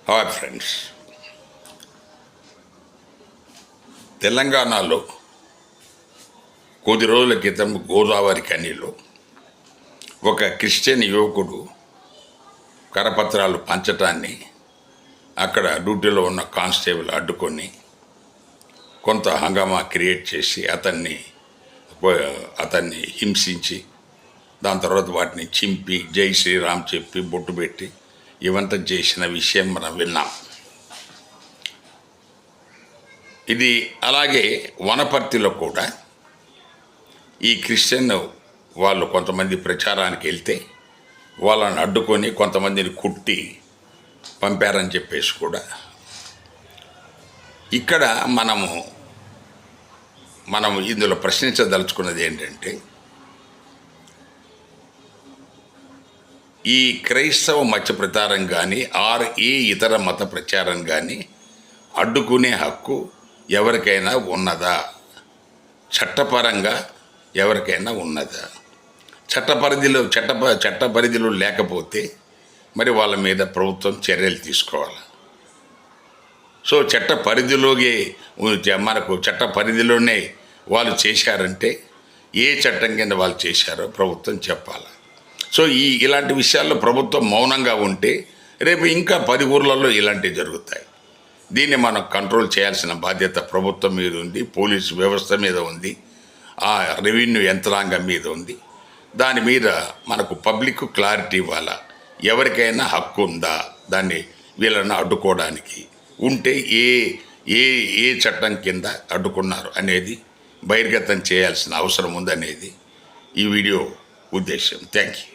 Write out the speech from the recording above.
Hi friends, తెలంగాణలో కొద్ది రోజుల క్రితం గోదావరి కనిలో ఒక క్రిస్టియన్ యువకుడు కరపత్రాలు పంచటాన్ని అక్కడ డ్యూటీలో ఉన్న కానిస్టేబుల్ అడ్డుకొని కొంత హంగామా క్రియేట్ చేసి అతన్ని హింసించి దాని తర్వాత వాటిని చింపి జై శ్రీరామ్ చెప్పి బొట్టు పెట్టి ఇవంతా చేసిన విషయం మనం విన్నాం. ఇది అలాగే వనపర్తిలో కూడా ఈ క్రిస్టియన్ వాళ్ళు కొంతమంది ప్రచారానికి వెళ్తే వాళ్ళని అడ్డుకొని కొంతమందిని కుట్టి పంపారని చెప్పేసి కూడా ఇక్కడ మనము ఇందులో ప్రశ్నించదలుచుకున్నది ఏంటంటే, ఈ క్రైస్తవ మత ప్రచారం కానీ ఏ ఇతర మత ప్రచారం కానీ అడ్డుకునే హక్కు ఎవరికైనా ఉన్నదా? చట్టపరంగా ఎవరికైనా ఉన్నదా? చట్ట పరిధిలో లేకపోతే మరి వాళ్ళ మీద ప్రభుత్వం చర్యలు తీసుకోవాలి. సో చట్ట పరిధిలోనే వాళ్ళు చేశారంటే ఏ చట్టం కింద వాళ్ళు చేశారో ప్రభుత్వం చెప్పాలి. సో ఇలాంటి విషయాల్లో ప్రభుత్వం మౌనంగా ఉంటే రేపు ఇంకా 10 ఊర్లలో ఇలాంటివి జరుగుతాయి. దీన్ని మనం కంట్రోల్ చేయాల్సిన బాధ్యత ప్రభుత్వం మీద ఉంది, పోలీసు వ్యవస్థ మీద ఉంది, ఆ రెవెన్యూ యంత్రాంగం మీద ఉంది. దాని మీద మనకు పబ్లిక్ క్లారిటీ ఇవ్వాలా. ఎవరికైనా హక్కు ఉందా దాన్ని వీళ్ళని అడ్డుకోవడానికి? ఉంటే ఏ చట్టం కింద అడ్డుకున్నారు అనేది బహిర్గతం చేయాల్సిన అవసరం ఉందనేది ఈ వీడియో ఉద్దేశం. Thank you.